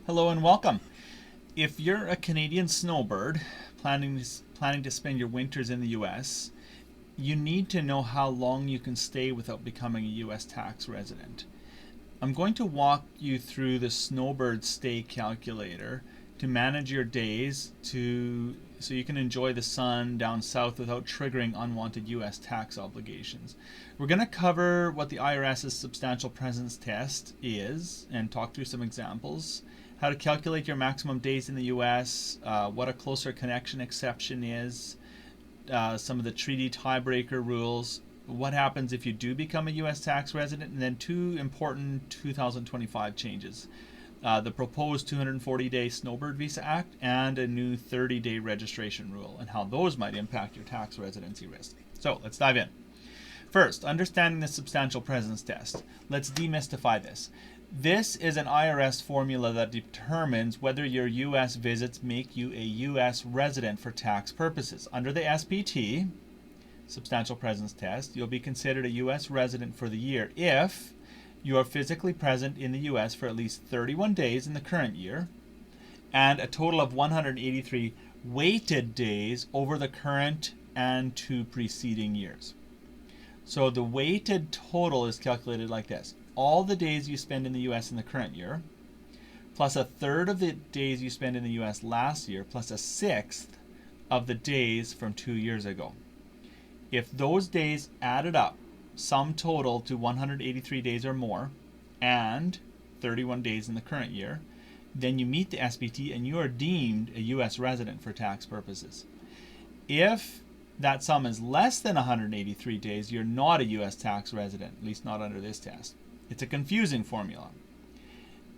Hello and welcome. If you're a Canadian snowbird planning to spend your winters in the U.S., you need to know how long you can stay without becoming a U.S. tax resident. I'm going to walk you through the Snowbird Stay Calculator to manage your days so you can enjoy the sun down south without triggering unwanted U.S. tax obligations. We're going to cover what the IRS's substantial presence test is and talk through some examples, how to calculate your maximum days in the U.S., what a closer connection exception is, some of the treaty tiebreaker rules, what happens if you do become a U.S. tax resident, and then two important 2025 changes. The proposed 240-day Snowbird Visa Act and a new 30-day registration rule, and how those might impact your tax residency risk. So let's dive in. First, understanding the substantial presence test. Let's demystify this. This is an IRS formula that determines whether your U.S. visits make you a U.S. resident for tax purposes. Under the SPT, substantial presence test, you'll be considered a U.S. resident for the year if you are physically present in the U.S. for at least 31 days in the current year and a total of 183 weighted days over the current and two preceding years. So the weighted total is calculated like this. All the days you spend in the U.S. in the current year, plus a third of the days you spend in the U.S. last year, plus a sixth of the days from 2 years ago. If those days added up, sum total to 183 days or more, and 31 days in the current year, then you meet the SPT and you are deemed a U.S. resident for tax purposes. If that sum is less than 183 days, you're not a U.S. tax resident, at least not under this test. It's a confusing formula.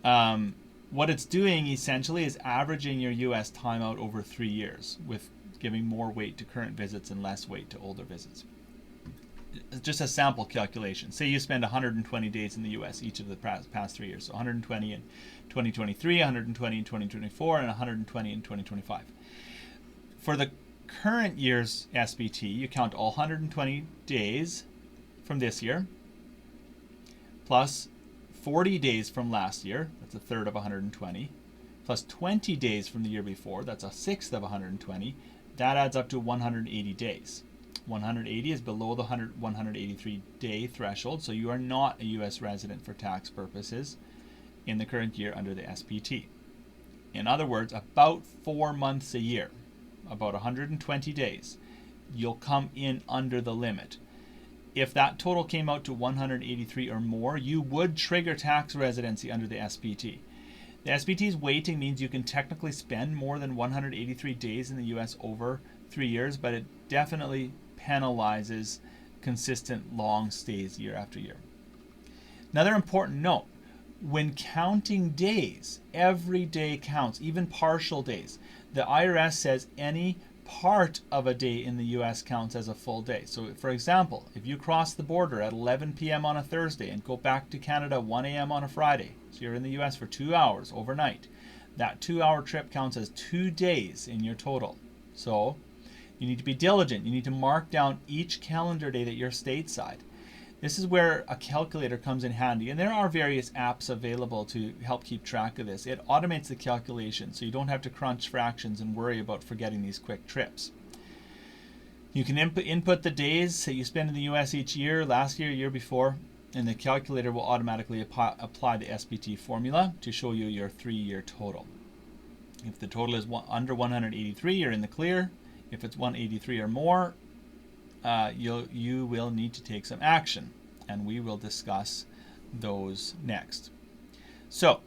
What it's doing essentially is averaging your U.S. time out over 3 years, with giving more weight to current visits and less weight to older visits. Just a sample calculation. Say you spend 120 days in the U.S. each of the past 3 years. So 120 in 2023, 120 in 2024, and 120 in 2025. For the current year's SPT, you count all 120 days from this year, plus 40 days from last year, that's a third of 120, plus 20 days from the year before, that's a sixth of 120, that adds up to 180 days. 180 is below the 183 day threshold, so you are not a U.S. resident for tax purposes in the current year under the SPT. In other words, about 4 months a year, about 120 days, you'll come in under the limit. If that total came out to 183 or more, you would trigger tax residency under the SPT. The SPT's weighting means you can technically spend more than 183 days in the U.S. over 3 years, but it definitely penalizes consistent long stays year after year. Another important note, when counting days, every day counts, even partial days. The IRS says any part of a day in the U.S. counts as a full day. So for example, if you cross the border at 11 p.m. on a Thursday and go back to Canada 1 a.m. on a Friday, so you're in the U.S. for 2 hours overnight, that 2-hour trip counts as 2 days in your total. So you need to be diligent. You need to mark down each calendar day that you're stateside. This is where a calculator comes in handy, and there are various apps available to help keep track of this. It automates the calculation, so you don't have to crunch fractions and worry about forgetting these quick trips. You can input the days that you spend in the U.S. each year, last year, year before, and the calculator will automatically apply the SPT formula to show you your 3-year total. If the total is under 183, you're in the clear. If it's 183 or more, you will need to take some action, and we will discuss those next. So,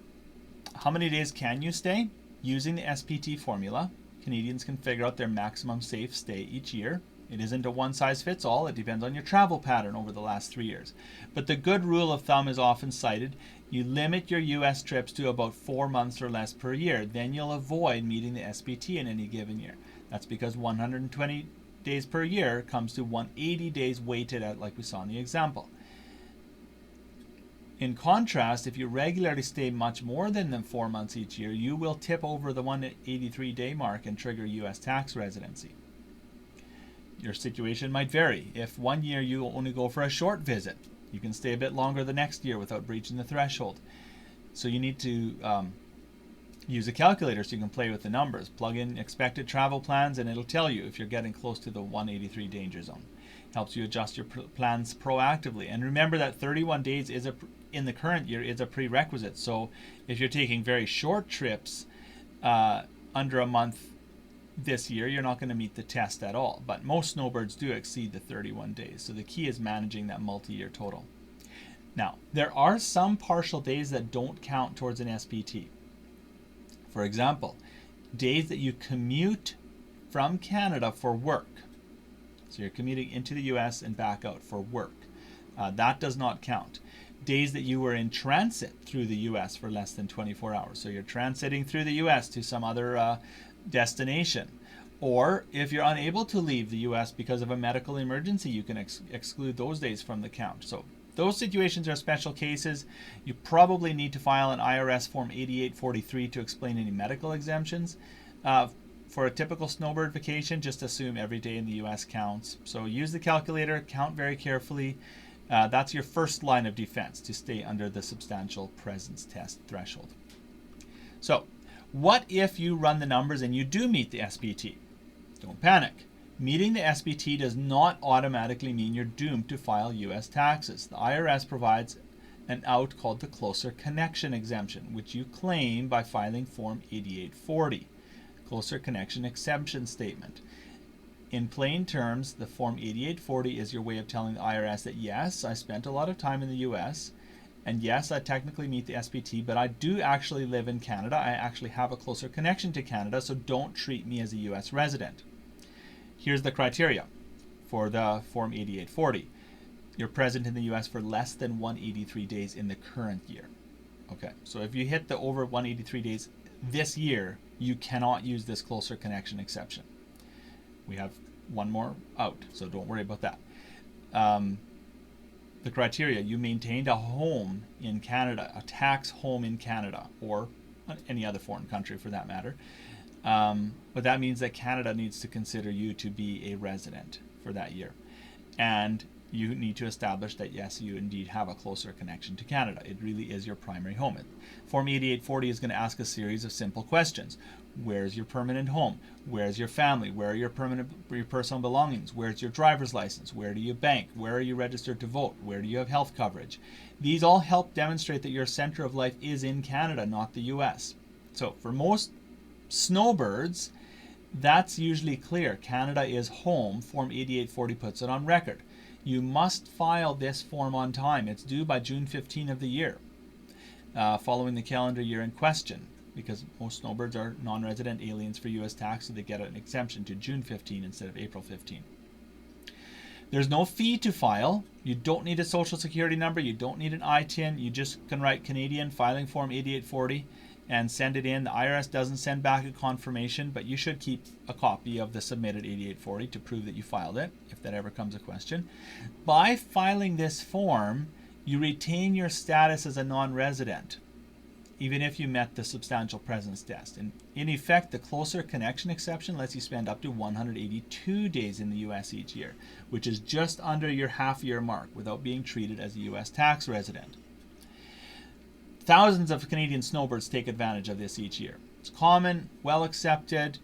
how many days can you stay? Using the SPT formula, Canadians can figure out their maximum safe stay each year. It isn't a one-size-fits-all. It depends on your travel pattern over the last 3 years. But the good rule of thumb is often cited. You limit your U.S. trips to about 4 months or less per year. Then you'll avoid meeting the SPT in any given year. That's because 120 days per year comes to 180 days weighted at, like we saw in the example. In contrast, if you regularly stay much more than 4 months each year, you will tip over the 183 day mark and trigger U.S. tax residency. Your situation might vary. If 1 year you only go for a short visit, you can stay a bit longer the next year without breaching the threshold. So you need to use a calculator so you can play with the numbers. Plug in expected travel plans and it'll tell you if you're getting close to the 183 danger zone. Helps you adjust your plans proactively. And remember that 31 days in the current year is a prerequisite. So if you're taking very short trips under a month this year, you're not going to meet the test at all. But most snowbirds do exceed the 31 days. So the key is managing that multi-year total. Now, there are some partial days that don't count towards an SPT. For example, days that you commute from Canada for work. So you're commuting into the U.S. and back out for work. That does not count. Days that you were in transit through the U.S. for less than 24 hours. So you're transiting through the U.S. to some other destination. Or if you're unable to leave the U.S. because of a medical emergency, you can exclude those days from the count. So those situations are special cases. You probably need to file an IRS Form 8843 to explain any medical exemptions. For a typical snowbird vacation, just assume every day in the U.S. counts. So use the calculator, count very carefully. That's your first line of defense to stay under the substantial presence test threshold. So what if you run the numbers and you do meet the SPT? Don't panic. Meeting the SPT does not automatically mean you're doomed to file U.S. taxes. The IRS provides an out called the Closer Connection Exemption, which you claim by filing Form 8840. Closer Connection Exemption Statement. In plain terms, the Form 8840 is your way of telling the IRS that yes, I spent a lot of time in the U.S., and yes, I technically meet the SPT, but I do actually live in Canada. I actually have a closer connection to Canada, so don't treat me as a U.S. resident. Here's the criteria for the Form 8840. You're present in the U.S. for less than 183 days in the current year. Okay, so if you hit the over 183 days this year, you cannot use this closer connection exception. We have one more out, so don't worry about that. The criteria, you maintained a home in Canada, a tax home in Canada, or any other foreign country for that matter. But that means that Canada needs to consider you to be a resident for that year. And you need to establish that, yes, you indeed have a closer connection to Canada. It really is your primary home. Form 8840 is going to ask a series of simple questions. Where's your permanent home? Where's your family? Where are your personal belongings? Where's your driver's license? Where do you bank? Where are you registered to vote? Where do you have health coverage? These all help demonstrate that your center of life is in Canada, not the U.S. So for most snowbirds, that's usually clear. Canada is home. Form 8840 puts it on record. You must file this form on time. It's due by June 15 of the year, following the calendar year in question, because most snowbirds are non-resident aliens for U.S. tax, so they get an exemption to June 15 instead of April 15. There's no fee to file. You don't need a social security number. You don't need an ITIN. You just can write Canadian filing form 8840 and send it in. The IRS doesn't send back a confirmation, but you should keep a copy of the submitted 8840 to prove that you filed it, if that ever comes a question. By filing this form, you retain your status as a non-resident, even if you met the substantial presence test. And in effect, the closer connection exception lets you spend up to 182 days in the U.S. each year, which is just under your half-year mark without being treated as a U.S. tax resident. Thousands of Canadian snowbirds take advantage of this each year. It's common, well accepted.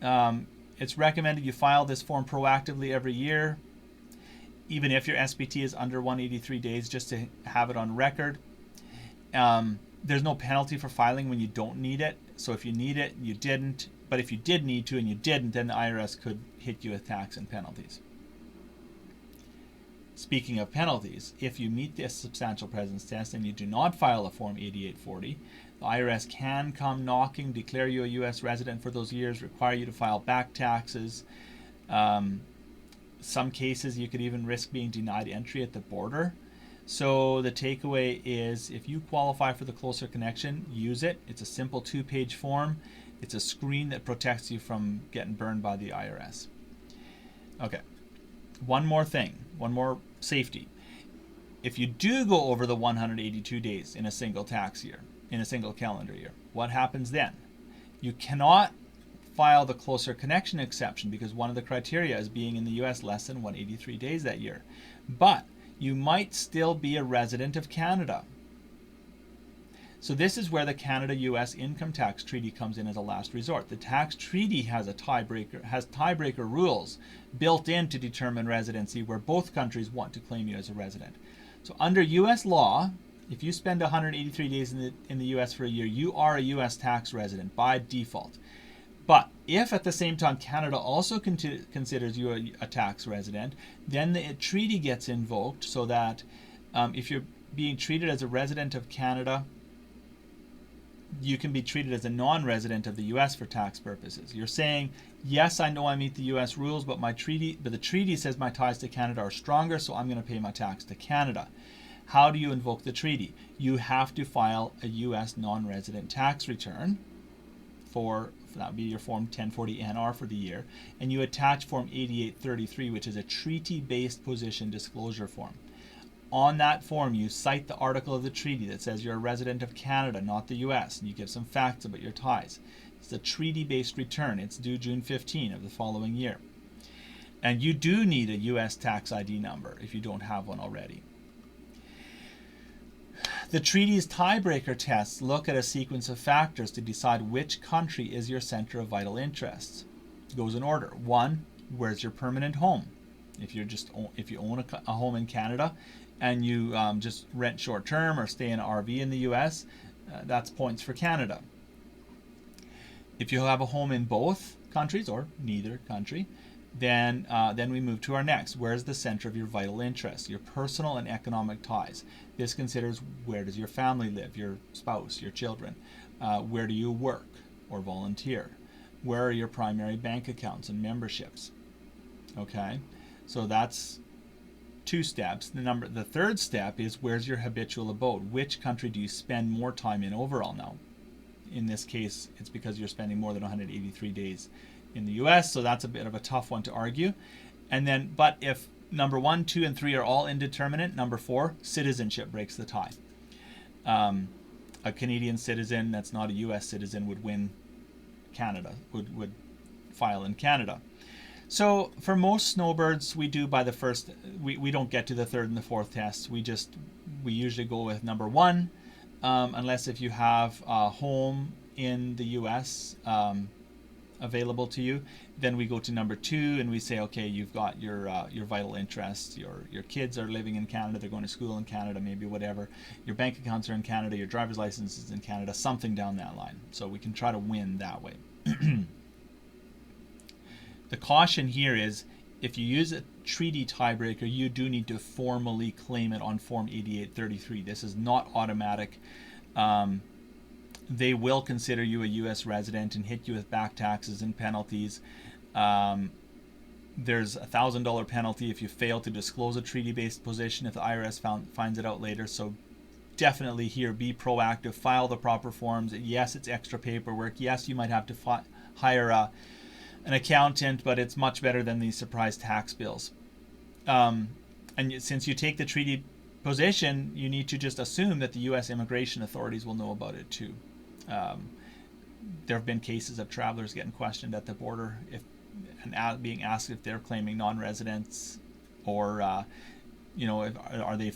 It's recommended you file this form proactively every year, even if your SPT is under 183 days, just to have it on record. There's no penalty for filing when you don't need it. So if you need it, you didn't. But if you did need to and you didn't, then the IRS could hit you with tax and penalties. Speaking of penalties, if you meet this substantial presence test and you do not file a Form 8840, the IRS can come knocking, declare you a U.S. resident for those years, require you to file back taxes. Some cases you could even risk being denied entry at the border. So the takeaway is, if you qualify for the closer connection, use it. It's a simple 2-page form. It's a screen that protects you from getting burned by the IRS. Okay, one more thing, one more safety. If you do go over the 182 days in a single tax year, in a single calendar year, what happens then? You cannot file the closer connection exception because one of the criteria is being in the U.S. less than 183 days that year. But you might still be a resident of Canada. So this is where the Canada U.S. income tax treaty comes in as a last resort. The tax treaty has tiebreaker rules built in to determine residency where both countries want to claim you as a resident. So under U.S. law, if you spend 183 days in the U.S. for a year, you are a U.S. tax resident by default. But if at the same time Canada also considers you a tax resident, then the treaty gets invoked so that if you're being treated as a resident of Canada, you can be treated as a non-resident of the U.S. for tax purposes. You're saying, yes, I know I meet the U.S. rules, but the treaty says my ties to Canada are stronger, so I'm going to pay my tax to Canada. How do you invoke the treaty? You have to file a U.S. non-resident tax return that would be your Form 1040-NR for the year, and you attach Form 8833, which is a treaty-based position disclosure form. On that form, you cite the article of the treaty that says you're a resident of Canada, not the U.S., and you give some facts about your ties. It's a treaty-based return. It's due June 15 of the following year. And you do need a U.S. tax ID number if you don't have one already. The treaty's tiebreaker tests look at a sequence of factors to decide which country is your center of vital interests. It goes in order. 1, where's your permanent home? If you own a home in Canada and you just rent short term or stay in an RV in the U.S., that's points for Canada. If you have a home in both countries or neither country, then we move to our next. Where's the center of your vital interests, your personal and economic ties? This considers where does your family live, your spouse, your children. Where do you work or volunteer? Where are your primary bank accounts and memberships? Okay, so that's 2 steps. The third step is where's your habitual abode? Which country do you spend more time in overall now? In this case, it's because you're spending more than 183 days in the U.S., so that's a bit of a tough one to argue. And then, but if number 1, 2, and 3 are all indeterminate, number 4, citizenship breaks the tie. A Canadian citizen that's not a U.S. citizen would win Canada, would file in Canada. So for most snowbirds, we do by the first, we don't get to the third and the fourth tests. We usually go with number 1, unless if you have a home in the U.S. Available to you, then we go to number 2 and we say, okay, you've got your vital interests, your kids are living in Canada, they're going to school in Canada, maybe whatever, your bank accounts are in Canada, your driver's license is in Canada, something down that line. So we can try to win that way. The caution here is if you use a treaty tiebreaker, you do need to formally claim it on Form 8833. This is not automatic. They will consider you a U.S. resident and hit you with back taxes and penalties. There's a $1,000 penalty if you fail to disclose a treaty-based position if the IRS finds it out later. So definitely here, be proactive, file the proper forms. Yes, it's extra paperwork. Yes, you might have to hire an accountant, but it's much better than these surprise tax bills. And since you take the treaty position, you need to just assume that the U.S. immigration authorities will know about it too. There have been cases of travelers getting questioned at the border and being asked if they're claiming non-residents or, are they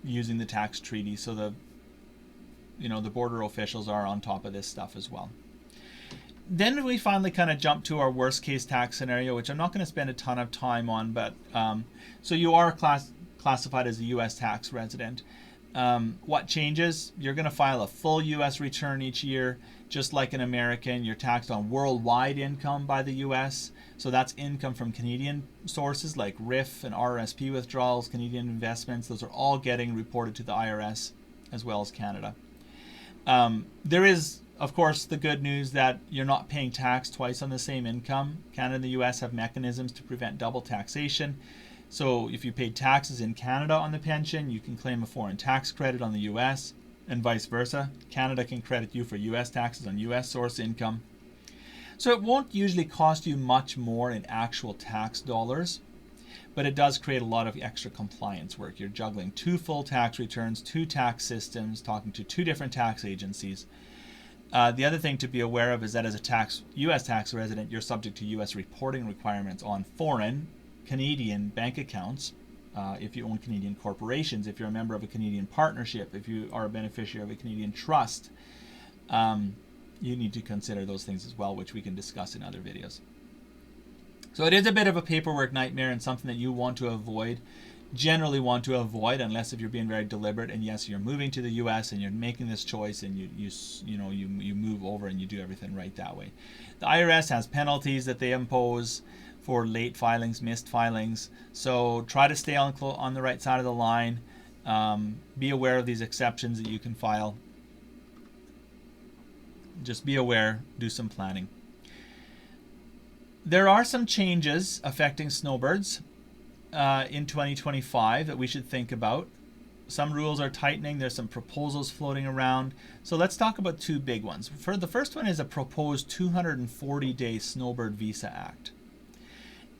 using the tax treaty? So the border officials are on top of this stuff as well. Then we finally kind of jump to our worst case tax scenario, which I'm not going to spend a ton of time on, but so you are classified as a U.S. tax resident. What changes? You're going to file a full U.S. return each year, just like an American. You're taxed on worldwide income by the U.S., so that's income from Canadian sources like RIF and RRSP withdrawals, Canadian investments. Those are all getting reported to the IRS as well as Canada. There is, of course, the good news that you're not paying tax twice on the same income. Canada and the U.S. have mechanisms to prevent double taxation. So if you paid taxes in Canada on the pension, you can claim a foreign tax credit on the U.S. and vice versa. Canada can credit you for U.S. taxes on U.S. source income. So it won't usually cost you much more in actual tax dollars, but it does create a lot of extra compliance work. You're juggling 2 full tax returns, 2 tax systems, talking to 2 different tax agencies. The other thing to be aware of is that as a U.S. tax resident, you're subject to U.S. reporting requirements on foreign Canadian bank accounts. if you own Canadian corporations, if you're a member of a Canadian partnership, if you are a beneficiary of a Canadian trust, you need to consider those things as well, which we can discuss in other videos. So it is a bit of a paperwork nightmare and something that you want to avoid, generally want to avoid, unless if you're being very deliberate and yes, you're moving to the U.S. and you're making this choice and you move over and you do everything right that way. The IRS has penalties that they impose for late filings, missed filings. So try to stay on the right side of the line. Be aware of these exceptions that you can file. Just be aware, do some planning. There are some changes affecting snowbirds in 2025 that we should think about. Some rules are tightening. There's some proposals floating around. So let's talk about two big ones. The first one is a proposed 240-day Snowbird Visa Act.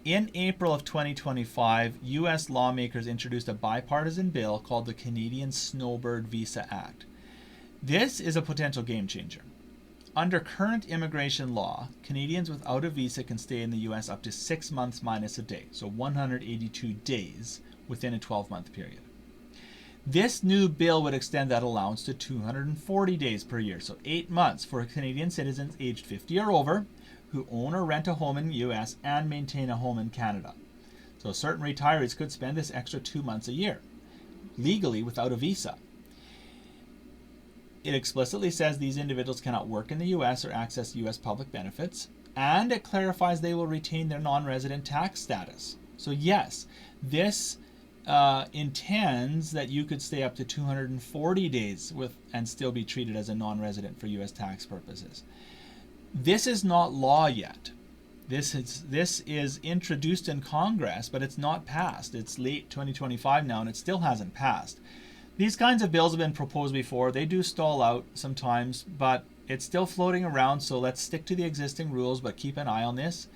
In April of 2025, U.S. lawmakers introduced a bipartisan bill called the Canadian Snowbird Visa Act. This is a potential game changer. Under current immigration law, Canadians without a visa can stay in the U.S. up to 6 months minus a day, so 182 days within a 12-month period. This new bill would extend that allowance to 240 days per year, so 8 months for Canadian citizens aged 50 or over who own or rent a home in the U.S. and maintain a home in Canada. So certain retirees could spend this extra 2 months a year, legally without a visa. It explicitly says these individuals cannot work in the U.S. or access U.S. public benefits, and it clarifies they will retain their non-resident tax status. So yes, this intends that you could stay up to 240 days and still be treated as a non-resident for U.S. tax purposes. This is not law yet. This is introduced in Congress, but it's not passed. It's late 2025 now, and it still hasn't passed. These kinds of bills have been proposed before. They do stall out sometimes, but it's still floating around, so let's stick to the existing rules, but keep an eye on this.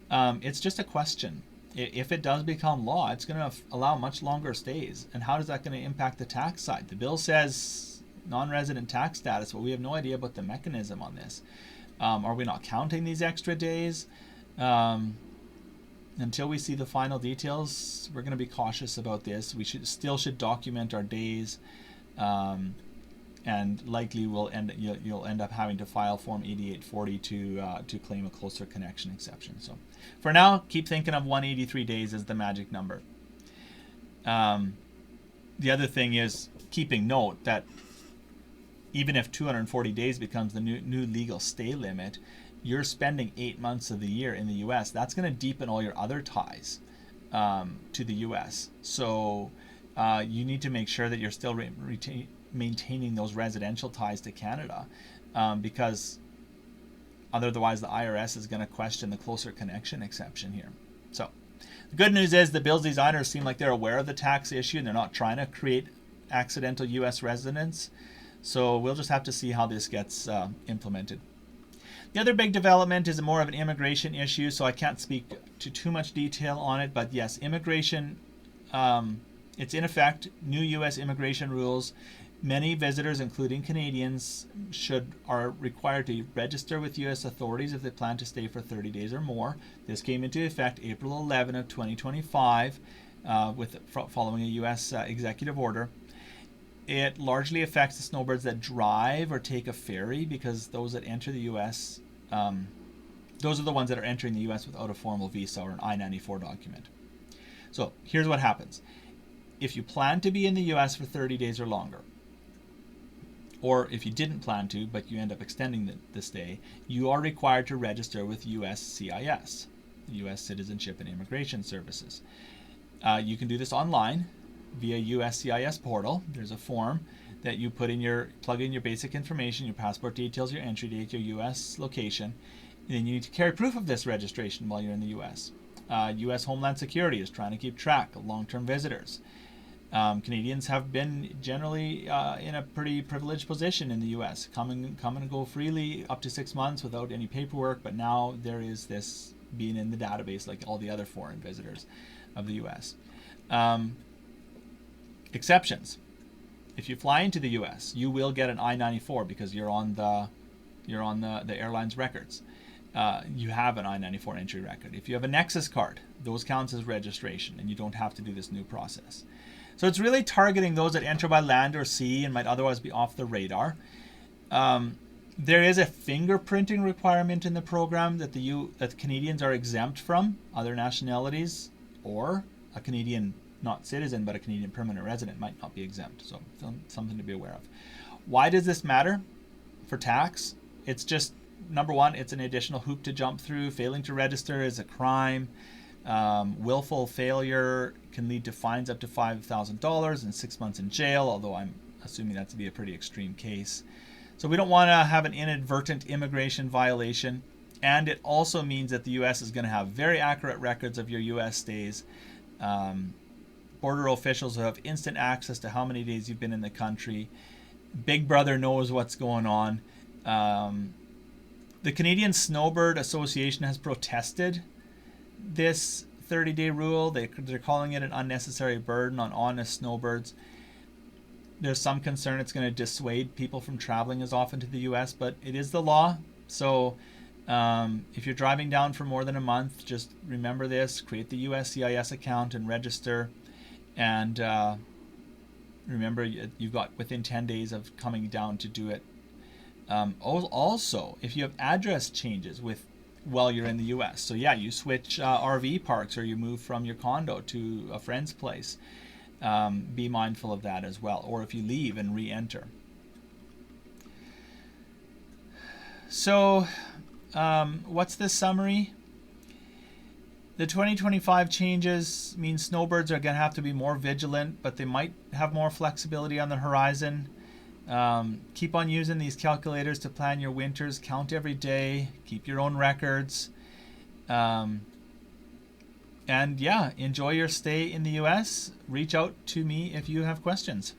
It's just a question. If it does become law, it's going to allow much longer stays. And how is that going to impact the tax side? The bill says non-resident tax status, but we have no idea about the mechanism on this. Are we not counting these extra days? Until we see the final details, we're going to be cautious about this. We still should document our days, and likely you'll end up having to file Form 8840 to claim a closer connection exception. So, for now, keep thinking of 183 days as the magic number. The other thing is keeping note that even if 240 days becomes the new legal stay limit, you're spending 8 months of the year in the U.S. That's going to deepen all your other ties to the U.S. So you need to make sure that you're still maintaining those residential ties to Canada, because otherwise the IRS is going to question the closer connection exception here. So the good news is the bill's designers seem like they're aware of the tax issue and they're not trying to create accidental U.S. residents. So we'll just have to see how this gets implemented. The other big development is more of an immigration issue, so I can't speak to too much detail on it. But yes, immigration, it's in effect, new U.S. immigration rules. Many visitors, including Canadians, are required to register with U.S. authorities if they plan to stay for 30 days or more. This came into effect April 11 of 2025 following a U.S. executive order. It largely affects the snowbirds that drive or take a ferry, because those that enter the U.S., those are the ones that are entering the U.S. without a formal visa or an I-94 document. So here's what happens. If you plan to be in the U.S. for 30 days or longer, or if you didn't plan to, but you end up extending the stay, you are required to register with USCIS, U.S. Citizenship and Immigration Services. You can do this online via USCIS portal. There's a form that you plug in your basic information, your passport details, your entry date, your U.S. location, and then you need to carry proof of this registration while you're in the U.S. U.S. Homeland Security is trying to keep track of long-term visitors. Canadians have been generally in a pretty privileged position in the U.S. Come and go freely up to 6 months without any paperwork, but now there is this being in the database like all the other foreign visitors of the U.S. Exceptions. If you fly into the U.S., you will get an I-94 because you're on the airline's records. you have an I-94 entry record. If you have a Nexus card, those counts as registration, and you don't have to do this new process. So it's really targeting those that enter by land or sea and might otherwise be off the radar. There is a fingerprinting requirement in the program that that Canadians are exempt from. Other nationalities or a Canadian not citizen but a Canadian permanent resident might not be exempt. So something to be aware of. Why does this matter for tax? It's just, number one, it's an additional hoop to jump through. Failing to register is a crime. Willful failure can lead to fines up to $5,000 and 6 months in jail, although I'm assuming that to be a pretty extreme case. So we don't want to have an inadvertent immigration violation. And it also means that the U.S. is going to have very accurate records of your U.S. stays. Border officials will have instant access to how many days you've been in the country. Big Brother knows what's going on. The Canadian Snowbird Association has protested this 30-day rule. They're calling it an unnecessary burden on honest snowbirds. There's some concern it's going to dissuade people from traveling as often to the U.S., but it is the law. So if you're driving down for more than a month, just remember this, create the USCIS account and register. And remember, you've got within 10 days of coming down to do it. Also, if you have address changes while you're in the U.S., so yeah, you switch RV parks or you move from your condo to a friend's place, be mindful of that as well. Or if you leave and re-enter. So what's the summary? The 2025 changes mean snowbirds are going to have to be more vigilant, but they might have more flexibility on the horizon. Keep on using these calculators to plan your winters. Count every day. Keep your own records. And yeah, enjoy your stay in the U.S. Reach out to me if you have questions.